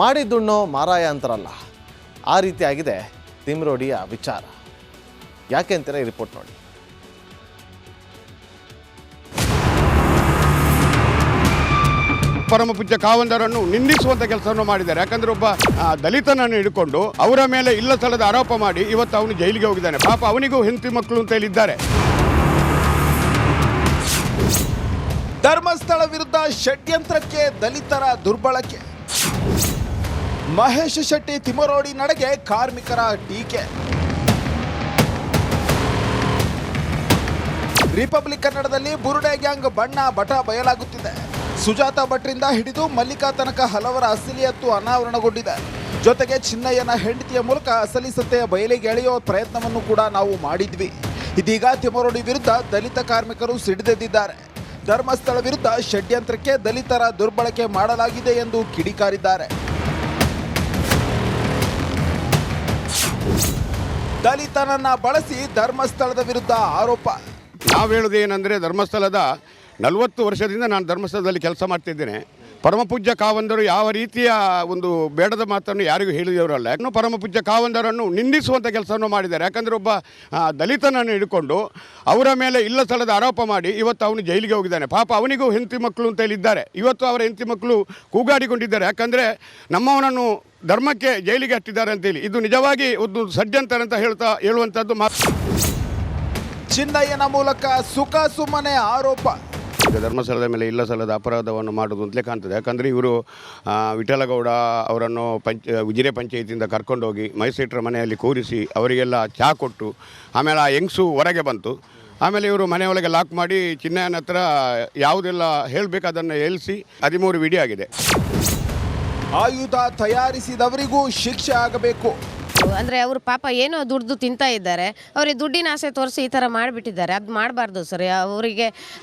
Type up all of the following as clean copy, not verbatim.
ಮಾಡಿದ್ದುಣ್ಣೋ ಮಾರಾಯ ಅಂತಾರಲ್ಲ, ಆ ರೀತಿಯಾಗಿದೆ ತಿಮ್ರೋಡಿಯ ವಿಚಾರ. ಯಾಕೆ ಅಂತೀರಾ? ಈ ರಿಪೋರ್ಟ್ ನೋಡಿ. ಪರಮ ಪೂಜ್ಯ ಕಾವಂದರನ್ನು ನಿಂದಿಸುವಂತ ಕೆಲಸವನ್ನು ಮಾಡಿದ್ದಾರೆ. ಯಾಕಂದ್ರೆ ಒಬ್ಬ ದಲಿತನನ್ನು ಹಿಡ್ಕೊಂಡು ಅವರ ಮೇಲೆ ಇಲ್ಲ ಸ್ಥಳದ ಆರೋಪ ಮಾಡಿ ಇವತ್ತು ಅವನು ಜೈಲಿಗೆ ಹೋಗಿದ್ದಾನೆ. ಪಾಪ ಅವನಿಗೂ ಹೆಂಡತಿ ಮಕ್ಕಳು ಅಂತ ಹೇಳಿದ್ದಾರೆ. ಧರ್ಮಸ್ಥಳ ವಿರುದ್ಧ ಷಡ್ಯಂತ್ರಕ್ಕೆ ದಲಿತರ ದುರ್ಬಳಕೆ. ಮಹೇಶ್ ಶೆಟ್ಟಿ ತಿಮರೋಡಿ ನಡೆಗೆ ಕಾರ್ಮಿಕರ ಟೀಕೆ. ರಿಪಬ್ಲಿಕ್ ಕನ್ನಡದಲ್ಲಿ ಬುರುಡೆ ಗ್ಯಾಂಗ್ ಬಣ್ಣ ಬಟ ಬಯಲಾಗುತ್ತಿದೆ. ಸುಜಾತಾ ಭಟ್ರಿಂದ ಹಿಡಿದು ಮಲ್ಲಿಕಾ ತನಕ ಹಲವರ ಅಸಲಿಯತ್ತು ಅನಾವರಣಗೊಂಡಿದೆ. ಜೊತೆಗೆ ಚಿನ್ನಯ್ಯನ ಹೆಂಡತಿಯ ಮೂಲಕ ಅಸಲಿ ಸತ್ಯ ಬಯಲಿಗೆ ಎಳೆಯೋ ಪ್ರಯತ್ನವನ್ನು ಕೂಡ ನಾವು ಮಾಡಿದ್ವಿ. ಇದೀಗ ತಿಮರೋಡಿ ವಿರುದ್ಧ ದಲಿತ ಕಾರ್ಮಿಕರು ಸಿಡಿದೆದ್ದಿದ್ದಾರೆ. ಧರ್ಮಸ್ಥಳ ವಿರುದ್ಧ ಷಡ್ಯಂತ್ರಕ್ಕೆ ದಲಿತರ ದುರ್ಬಳಕೆ ಮಾಡಲಾಗಿದೆ ಎಂದು ಕಿಡಿಕಾರಿದ್ದಾರೆ. ದಲಿತನನ್ನ ಬಳಸಿ ಧರ್ಮಸ್ಥಳದ ವಿರುದ್ಧ ಆರೋಪ. ನಾವು ಹೇಳೋದು ಏನಂದರೆ, ಧರ್ಮಸ್ಥಳದ 40 ವರ್ಷದಿಂದ ನಾನು ಧರ್ಮಸ್ಥಳದಲ್ಲಿ ಕೆಲಸ ಮಾಡ್ತಿದ್ದೇನೆ. ಪರಮ ಪೂಜ್ಯ ಕಾವಂದರು ಯಾವ ರೀತಿಯ ಒಂದು ಬೇಡದ ಮಾತನ್ನು ಯಾರಿಗೂ ಹೇಳಿದವರಲ್ಲ. ಇನ್ನು ಪರಮ ಪೂಜ್ಯ ಕಾವಂದರನ್ನು ನಿಂದಿಸುವಂಥ ಕೆಲಸವನ್ನು ಮಾಡಿದ್ದಾರೆ. ಯಾಕಂದರೆ ಒಬ್ಬ ದಲಿತನನ್ನು ಹಿಡ್ಕೊಂಡು ಅವರ ಮೇಲೆ ಇಲ್ಲ ಸ್ಥಳದ ಆರೋಪ ಮಾಡಿ ಇವತ್ತು ಅವನು ಜೈಲಿಗೆ ಹೋಗಿದ್ದಾನೆ. ಪಾಪ ಅವನಿಗೂ ಹೆಂಡತಿ ಮಕ್ಕಳು ಅಂತ ಹೇಳಿದ್ದಾರೆ. ಇವತ್ತು ಅವರ ಹೆಂಡತಿ ಮಕ್ಕಳು ಕೂಗಾಡಿಕೊಂಡಿದ್ದಾರೆ. ಯಾಕಂದರೆ ನಮ್ಮವನನ್ನು ಧರ್ಮಕ್ಕೆ ಜೈಲಿಗೆ ಹತ್ತಿದ್ದಾರೆ ಅಂತೇಳಿ. ಇದು ನಿಜವಾಗಿ ಒಂದು ಷಡ್ಯಂತ್ರ ಅಂತ ಹೇಳುವಂಥದ್ದು ಮಾತು. ಚಿನ್ನಯ್ಯನ ಮೂಲಕ ಸುಖ ಸುಮ್ಮನೆ ಆರೋಪ. ಈಗ ಧರ್ಮಸ್ಥಳದ ಮೇಲೆ ಇಲ್ಲ ಸ್ಥಳದ ಅಪರಾಧವನ್ನು ಮಾಡೋದು ಅಂತಲೇ ಕಾಣ್ತದೆ. ಯಾಕಂದರೆ ಇವರು ವಿಠಲಗೌಡ ಅವರನ್ನು ಉಜಿರೆ ಪಂಚಾಯಿತಿಯಿಂದ ಕರ್ಕೊಂಡೋಗಿ ಮೈಸೂರ ಮನೆಯಲ್ಲಿ ಕೂರಿಸಿ ಅವರಿಗೆಲ್ಲ ಚಹಾ ಕೊಟ್ಟು ಆಮೇಲೆ ಆ ಹೆಂಗಸು ಹೊರಗೆ ಬಂತು. ಆಮೇಲೆ ಇವರು ಮನೆಯೊಳಗೆ ಲಾಕ್ ಮಾಡಿ ಚಿನ್ನಯ್ಯನ ಹತ್ರ ಯಾವುದೆಲ್ಲ ಹೇಳಬೇಕು ಅದನ್ನು ಹೇಳಿಸಿ 13 ವಿಡಿಯೋ ಆಗಿದೆ. ಆಯುಧ ತಯಾರಿಸಿದವರಿಗೂ ಶಿಕ್ಷೆ ಆಗಬೇಕು. ಅಂದರೆ ಅವರು ಪಾಪ ಏನೋ ದುಡ್ದು ತಿಂತಾ ಇದ್ದಾರೆ. ಅವರಿಗೆ ದುಡ್ಡಿನ ಆಸೆ ತೋರಿಸಿ ಈ ಥರ ಮಾಡಿಬಿಟ್ಟಿದ್ದಾರೆ. ಅದು ಮಾಡಬಾರ್ದು ಸರ್.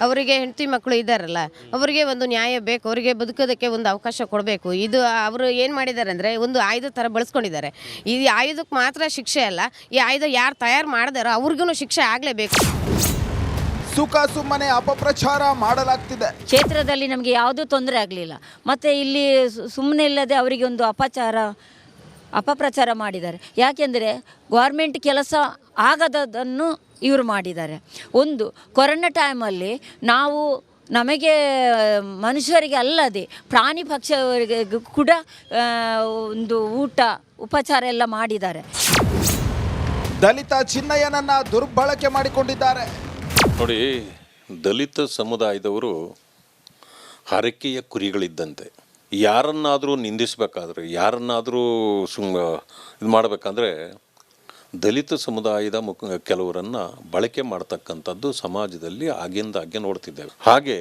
ಅವರಿಗೆ ಹೆಂಡತಿ ಮಕ್ಕಳು ಇದ್ದಾರಲ್ಲ, ಅವರಿಗೆ ಒಂದು ನ್ಯಾಯ ಬೇಕು. ಅವರಿಗೆ ಬದುಕೋದಕ್ಕೆ ಒಂದು ಅವಕಾಶ ಕೊಡಬೇಕು. ಇದು ಅವರು ಏನು ಮಾಡಿದ್ದಾರೆ ಅಂದರೆ ಒಂದು ಆಯುಧ ಥರ ಬಳಸ್ಕೊಂಡಿದ್ದಾರೆ. ಈ ಆಯುಧಕ್ಕೆ ಮಾತ್ರ ಶಿಕ್ಷೆ ಅಲ್ಲ, ಈ ಆಯುಧ ಯಾರು ತಯಾರು ಮಾಡಿದಾರೋ ಅವ್ರಿಗೂ ಶಿಕ್ಷೆ ಆಗಲೇಬೇಕು. ಸುಖ ಸುಮ್ಮನೆ ಅಪಪ್ರಚಾರ ಮಾಡಲಾಗ್ತಿದೆ. ಕ್ಷೇತ್ರದಲ್ಲಿ ನಮಗೆ ಯಾವುದೂ ತೊಂದರೆ ಆಗಲಿಲ್ಲ. ಮತ್ತು ಇಲ್ಲಿ ಸುಮ್ಮನೆ ಇಲ್ಲದೆ ಅವರಿಗೆ ಒಂದು ಅಪಪ್ರಚಾರ ಮಾಡಿದ್ದಾರೆ. ಯಾಕೆಂದರೆ ಗೌರ್ಮೆಂಟ್ ಕೆಲಸ ಆಗದದನ್ನು ಇವರು ಮಾಡಿದ್ದಾರೆ. ಒಂದು ಕೊರೋನಾ ಟೈಮಲ್ಲಿ ನಮಗೆ ಮನುಷ್ಯರಿಗೆ ಅಲ್ಲದೆ ಪ್ರಾಣಿ ಪಕ್ಷಿಯವರಿಗೆ ಕೂಡ ಒಂದು ಉಪಚಾರ ಎಲ್ಲ ಮಾಡಿದ್ದಾರೆ. ದಲಿತ ಚಿನ್ನಯ್ಯನನ್ನ ದುರ್ಬಳಕೆ ಮಾಡಿಕೊಂಡಿದ್ದಾರೆ. ನೋಡಿ, ದಲಿತ ಸಮುದಾಯದವರು ಹರಕೆಯ ಕುರಿಗಳಿದ್ದಂತೆ. ಯಾರನ್ನಾದರೂ ನಿಂದಿಸಬೇಕಾದ್ರೆ, ಯಾರನ್ನಾದರೂ ಇದು ಮಾಡಬೇಕಂದ್ರೆ ದಲಿತ ಸಮುದಾಯದ ಕೆಲವರನ್ನು ಬಳಕೆ ಮಾಡ್ತಕ್ಕಂಥದ್ದು ಸಮಾಜದಲ್ಲಿ ಆಗಿಂದಾಗೆ ನೋಡ್ತಿದ್ದೇವೆ. ಹಾಗೆ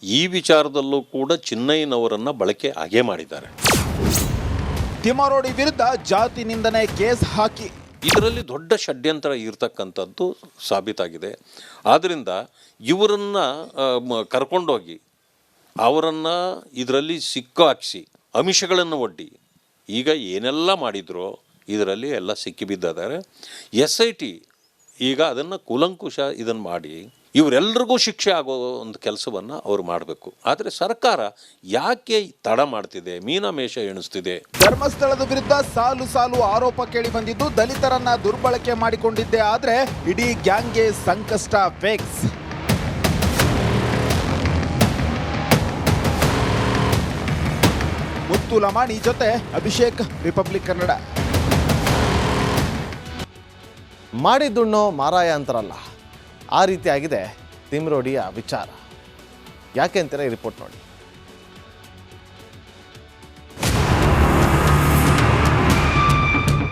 ಈ ವಿಚಾರದಲ್ಲೂ ಕೂಡ ಚಿನ್ನಯ್ಯನವರನ್ನು ಬಳಕೆ ಹಾಗೆ ಮಾಡಿದ್ದಾರೆ. ತಿಮರೋಡಿ ವಿರುದ್ಧ ಜಾತಿ ನಿಂದನೆ ಕೇಸ್ ಹಾಕಿ ಇದರಲ್ಲಿ ದೊಡ್ಡ ಷಡ್ಯಂತ್ರ ಇರತಕ್ಕಂಥದ್ದು ಸಾಬೀತಾಗಿದೆ. ಆದ್ದರಿಂದ ಇವರನ್ನು ಕರ್ಕೊಂಡೋಗಿ ಅವರನ್ನು ಇದರಲ್ಲಿ ಸಿಕ್ಕಾಕಿಸಿ ಆಮಿಷಗಳನ್ನು ಒಡ್ಡಿ ಈಗ ಏನೆಲ್ಲ ಮಾಡಿದ್ರೋ ಇದರಲ್ಲಿ ಎಲ್ಲ ಸಿಕ್ಕಿಬಿದ್ದಿದ್ದಾರೆ. SIT ಈಗ ಅದನ್ನು ಕೂಲಂಕುಷ ಇದನ್ನು ಮಾಡಿ ಇವರೆಲ್ಲರಿಗೂ ಶಿಕ್ಷೆ ಆಗೋ ಒಂದು ಕೆಲಸವನ್ನು ಅವರು ಮಾಡಬೇಕು. ಆದರೆ ಸರ್ಕಾರ ಯಾಕೆ ತಡ ಮಾಡ್ತಿದೆ, ಮೀನಮೇಷ ಎಣಿಸ್ತಿದೆ? ಧರ್ಮಸ್ಥಳದ ವಿರುದ್ಧ ಸಾಲು ಸಾಲು ಆರೋಪ ಕೇಳಿ ಬಂದಿದ್ದು ದಲಿತರನ್ನ ದುರ್ಬಳಕೆ ಮಾಡಿಕೊಂಡಿದ್ದೆ. ಆದರೆ ಇಡೀ ಗ್ಯಾಂಗ್ಗೆ ಸಂಕಷ್ಟ ಫೇಕ್ಸ್. ಮುತ್ತು ಲಮಾಣಿ ಜೊತೆ ಅಭಿಷೇಕ್, ರಿಪಬ್ಲಿಕ್ ಕನ್ನಡ. ಮಾಡಿದ್ದುಣ್ಣೋ ಮಾರಾಯ ಅಂತಾರಲ್ಲ, ಆ ರೀತಿಯಾಗಿದೆ ತಿಮ್ರೋಡಿಯ ವಿಚಾರ. ಯಾಕೆ ಅಂತೀರಾ? ಈ ರಿಪೋರ್ಟ್ ನೋಡಿ.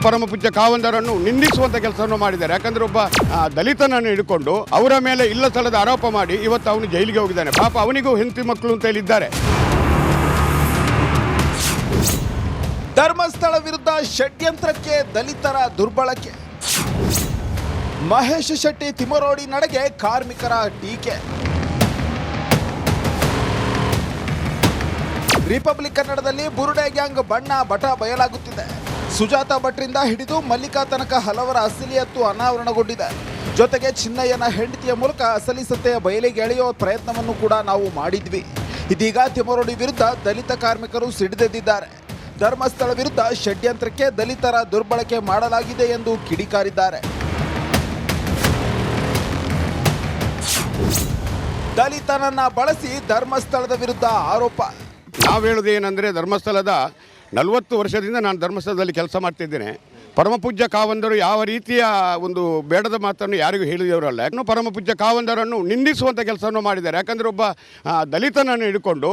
ಪರಮ ಪೂಜ್ಯ ಕಾವಂದರನ್ನು ನಿಂದಿಸುವಂಥ ಕೆಲಸವನ್ನು ಮಾಡಿದ್ದಾರೆ. ಯಾಕಂದರೆ ಒಬ್ಬ ದಲಿತನನ್ನು ಹಿಡ್ಕೊಂಡು ಅವರ ಮೇಲೆ ಇಲ್ಲ ಸ್ಥಳದ ಆರೋಪ ಮಾಡಿ ಇವತ್ತು ಅವನು ಜೈಲಿಗೆ ಹೋಗಿದ್ದಾನೆ. ಪಾಪ ಅವನಿಗೂ ಹೆಂಡತಿ ಮಕ್ಕಳು ಅಂತ ಹೇಳಿದ್ದಾರೆ. ಧರ್ಮಸ್ಥಳ ವಿರುದ್ಧ ಷಡ್ಯಂತ್ರಕ್ಕೆ ದಲಿತರ ದುರ್ಬಳಕೆ. ಮಹೇಶ್ ಶೆಟ್ಟಿ ತಿಮರೋಡಿ ನಡೆಗೆ ಕಾರ್ಮಿಕರ ಟೀಕೆ. ರಿಪಬ್ಲಿಕ್ ಕನ್ನಡದಲ್ಲಿ ಬುರುಡೆ ಗ್ಯಾಂಗ್ ಬಣ್ಣ ಬಟ ಬಯಲಾಗುತ್ತಿದೆ. ಸುಜಾತಾ ಭಟ್ರಿಂದ ಹಿಡಿದು ಮಲ್ಲಿಕಾ ತನಕ ಹಲವರ ಅಸಲಿಯತ್ತು ಅನಾವರಣಗೊಂಡಿದೆ. ಜೊತೆಗೆ ಚಿನ್ನಯ್ಯನ ಹೆಂಡತಿಯ ಮೂಲಕ ಅಸಲಿ ಸತ್ಯ ಬಯಲಿಗೆ ಎಳೆಯೋ ಪ್ರಯತ್ನವನ್ನು ಕೂಡ ನಾವು ಮಾಡಿದ್ವಿ. ಇದೀಗ ತಿಮರೋಡಿ ವಿರುದ್ಧ ದಲಿತ ಕಾರ್ಮಿಕರು ಸಿಡಿದೆದ್ದಿದ್ದಾರೆ. ಧರ್ಮಸ್ಥಳ ವಿರುದ್ಧ ಷಡ್ಯಂತ್ರಕ್ಕೆ ದಲಿತರ ದುರ್ಬಳಕೆ ಮಾಡಲಾಗಿದೆ ಎಂದು ಕಿಡಿಕಾರಿದ್ದಾರೆ. ದಲಿತನನ್ನ ಬಳಸಿ ಧರ್ಮಸ್ಥಳದ ವಿರುದ್ಧ ಆರೋಪ. ನಾವು ಹೇಳೋದು ಏನಂದರೆ ಧರ್ಮಸ್ಥಳದ 40 ವರ್ಷದಿಂದ ನಾನು ಧರ್ಮಸ್ಥಳದಲ್ಲಿ ಕೆಲಸ ಮಾಡ್ತಿದ್ದೇನೆ. ಪರಮಪೂಜ್ಯ ಕಾವಂದರು ಯಾವ ರೀತಿಯ ಒಂದು ಬೇಡದ ಮಾತನ್ನು ಯಾರಿಗೂ ಹೇಳಿದವರಲ್ಲ. ಇನ್ನು ಪರಮಪೂಜ್ಯ ಕಾವಂದರನ್ನು ನಿಂದಿಸುವಂಥ ಕೆಲಸವನ್ನು ಮಾಡಿದ್ದಾರೆ. ಯಾಕಂದರೆ ಒಬ್ಬ ದಲಿತನನ್ನು ಹಿಡ್ಕೊಂಡು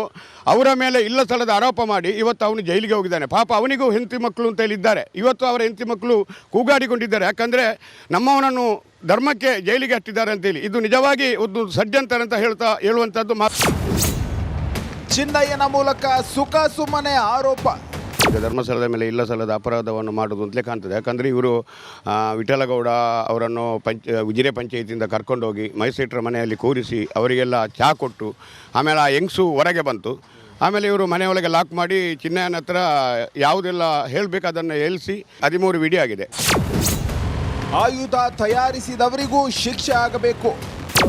ಅವರ ಮೇಲೆ ಇಲ್ಲ ಸ್ಥಳದ ಆರೋಪ ಮಾಡಿ ಇವತ್ತು ಅವನು ಜೈಲಿಗೆ ಹೋಗಿದ್ದಾನೆ. ಪಾಪ ಅವನಿಗೂ ಹೆಂಡತಿ ಮಕ್ಕಳು ಅಂತ ಹೇಳಿದ್ದಾರೆ. ಇವತ್ತು ಅವರ ಹೆಂಡತಿ ಮಕ್ಕಳು ಕೂಗಾಡಿಕೊಂಡಿದ್ದಾರೆ. ಯಾಕಂದರೆ ನಮ್ಮವನನ್ನು ಧರ್ಮಕ್ಕೆ ಜೈಲಿಗೆ ಹಟ್ಟಿದ್ದಾರೆ ಅಂತೇಳಿ. ಇದು ನಿಜವಾಗಿ ಒಂದು ಷಡ್ಯಂತರ ಅಂತ ಹೇಳುವಂಥದ್ದು ಮಾತು. ಚಿನ್ನಯ್ಯನ ಮೂಲಕ ಸುಖ ಸುಮ್ಮನೆ ಆರೋಪ. ಈಗ ಧರ್ಮಸ್ಥಳದ ಮೇಲೆ ಇಲ್ಲ ಸಲ್ಲದ ಅಪರಾಧವನ್ನು ಮಾಡೋದು ಅಂತಲೇ ಕಾಣ್ತದೆ. ಯಾಕಂದರೆ ಇವರು ವಿಠಲಗೌಡ ಅವರನ್ನು ಉಜಿರೆ ಪಂಚಾಯಿತಿಯಿಂದ ಕರ್ಕೊಂಡೋಗಿ ಮೈಸೇಟ್ರ ಮನೆಯಲ್ಲಿ ಕೂರಿಸಿ ಅವರಿಗೆಲ್ಲ ಚಹಾ ಕೊಟ್ಟು ಆಮೇಲೆ ಆ ಹೆಂಗಸು ಹೊರಗೆ ಬಂತು. ಆಮೇಲೆ ಇವರು ಮನೆಯೊಳಗೆ ಲಾಕ್ ಮಾಡಿ ಚಿನ್ನಯ್ಯನ ಹತ್ರ ಯಾವುದೆಲ್ಲ ಹೇಳಬೇಕು ಅದನ್ನು ಹೇಳಿಸಿ 13 ವಿಡಿಯೋ ಆಗಿದೆ. ಆಯುಧ ತಯಾರಿಸಿದವರಿಗೂ ಶಿಕ್ಷೆ ಆಗಬೇಕು.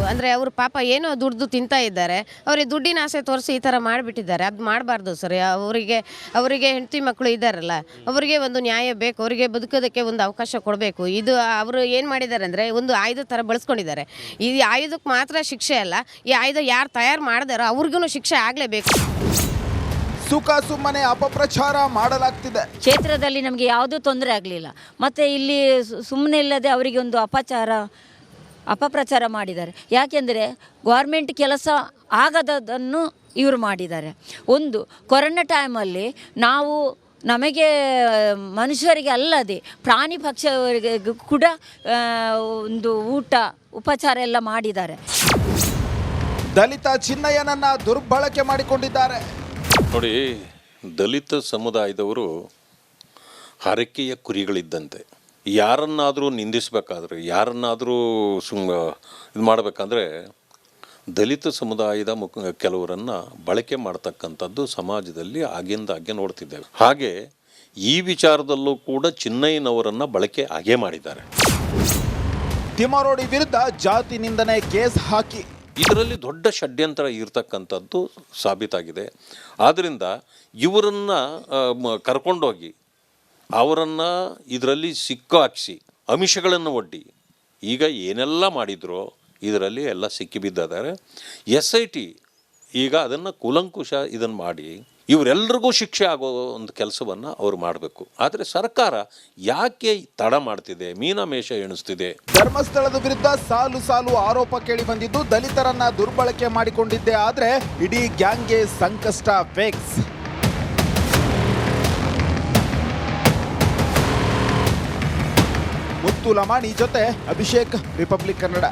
ಅಂದರೆ ಅವರು ಪಾಪ ಏನೋ ದುಡ್ದು ತಿಂತಾ ಇದ್ದಾರೆ, ಅವ್ರಿಗೆ ದುಡ್ಡಿನ ಆಸೆ ತೋರಿಸಿ ಈ ಥರ ಮಾಡಿಬಿಟ್ಟಿದ್ದಾರೆ. ಅದು ಮಾಡಬಾರ್ದು ಸರ್. ಅವರಿಗೆ ಹೆಂಡತಿ ಮಕ್ಕಳು ಇದ್ದಾರಲ್ಲ, ಅವರಿಗೆ ಒಂದು ನ್ಯಾಯ ಬೇಕು, ಅವರಿಗೆ ಬದುಕೋದಕ್ಕೆ ಒಂದು ಅವಕಾಶ ಕೊಡಬೇಕು. ಇದು ಅವರು ಏನು ಮಾಡಿದ್ದಾರೆ ಅಂದರೆ ಒಂದು ಆಯುಧ ಥರ ಬಳಸ್ಕೊಂಡಿದ್ದಾರೆ. ಈ ಆಯುಧಕ್ಕೆ ಮಾತ್ರ ಶಿಕ್ಷೆ ಅಲ್ಲ, ಈ ಆಯುಧ ಯಾರು ತಯಾರು ಮಾಡಿದಾರೋ ಅವ್ರಿಗೂ ಶಿಕ್ಷೆ ಆಗಲೇಬೇಕು. ಸುಖ ಸುಮ್ಮನೆ ಅಪಪ್ರಚಾರ ಮಾಡಲಾಗ್ತಿದೆ. ಕ್ಷೇತ್ರದಲ್ಲಿ ನಮಗೆ ಯಾವುದೂ ತೊಂದರೆ ಆಗಲಿಲ್ಲ. ಮತ್ತು ಇಲ್ಲಿ ಸುಮ್ಮನೆ ಇಲ್ಲದೆ ಅವರಿಗೆ ಒಂದು ಅಪಪ್ರಚಾರ ಮಾಡಿದ್ದಾರೆ. ಯಾಕೆಂದರೆ ಗೌರ್ಮೆಂಟ್ ಕೆಲಸ ಆಗದದನ್ನು ಇವರು ಮಾಡಿದ್ದಾರೆ. ಒಂದು ಕೊರೋನಾ ಟೈಮಲ್ಲಿ ನಮಗೆ ಮನುಷ್ಯರಿಗೆ ಅಲ್ಲದೆ ಪ್ರಾಣಿ ಪಕ್ಷಿಯವರಿಗೆ ಕೂಡ ಒಂದು ಉಪಚಾರ ಎಲ್ಲ ಮಾಡಿದ್ದಾರೆ. ದಲಿತ ಚಿನ್ನಯ್ಯನನ್ನ ದುರ್ಬಳಕೆ ಮಾಡಿಕೊಂಡಿದ್ದಾರೆ. ನೋಡಿ, ದಲಿತ ಸಮುದಾಯದವರು ಹರಕೆಯ ಕುರಿಗಳಿದ್ದಂತೆ. ಯಾರನ್ನಾದರೂ ನಿಂದಿಸಬೇಕಾದ್ರೆ, ಯಾರನ್ನಾದರೂ ಇದು ಮಾಡಬೇಕಂದ್ರೆ ದಲಿತ ಸಮುದಾಯದ ಕೆಲವರನ್ನು ಬಳಕೆ ಮಾಡ್ತಕ್ಕಂಥದ್ದು ಸಮಾಜದಲ್ಲಿ ಆಗಿಂದಾಗೆ ನೋಡ್ತಿದ್ದೇವೆ. ಹಾಗೆ ಈ ವಿಚಾರದಲ್ಲೂ ಕೂಡ ಚಿನ್ನಯ್ಯನವರನ್ನು ಬಳಕೆ ಹಾಗೇ ಮಾಡಿದ್ದಾರೆ. ತಿಮರೋಡಿ ವಿರುದ್ಧ ಜಾತಿ ನಿಂದನೆ ಕೇಸ್ ಹಾಕಿ ಇದರಲ್ಲಿ ದೊಡ್ಡ ಷಡ್ಯಂತ್ರ ಇರತಕ್ಕಂಥದ್ದು ಸಾಬೀತಾಗಿದೆ. ಆದ್ದರಿಂದ ಇವರನ್ನು ಕರ್ಕೊಂಡೋಗಿ ಅವರನ್ನು ಇದರಲ್ಲಿ ಸಿಕ್ಕಾಕಿಸಿ ಆಮಿಷಗಳನ್ನು ಒಡ್ಡಿ ಈಗ ಏನೆಲ್ಲ ಮಾಡಿದ್ರೋ ಇದರಲ್ಲಿ ಎಲ್ಲ ಸಿಕ್ಕಿಬಿದ್ದಿದ್ದಾರೆ. SIT ಈಗ ಅದನ್ನು ಕೂಲಂಕುಷ ಇದನ್ನು ಮಾಡಿ ಇವರೆಲ್ಲರಿಗೂ ಶಿಕ್ಷೆ ಆಗೋ ಒಂದು ಕೆಲಸವನ್ನು ಅವರು ಮಾಡಬೇಕು. ಆದರೆ ಸರ್ಕಾರ ಯಾಕೆ ತಡ ಮಾಡ್ತಿದೆ, ಮೀನಮೇಷ ಎಣಿಸ್ತಿದೆ? ಧರ್ಮಸ್ಥಳದ ವಿರುದ್ಧ ಸಾಲು ಸಾಲು ಆರೋಪ ಕೇಳಿ ಬಂದಿದ್ದು ದಲಿತರನ್ನ ದುರ್ಬಳಕೆ ಮಾಡಿಕೊಂಡಿದ್ದೆ. ಆದರೆ ಇಡೀ ಗ್ಯಾಂಗ್ಗೆ ಸಂಕಷ್ಟ ಫೇಕ್ಸ್. ಮುತ್ತು ಲಮಾಣಿ ಜೊತೆ ಅಭಿಷೇಕ್, ರಿಪಬ್ಲಿಕ್ ಕನ್ನಡ.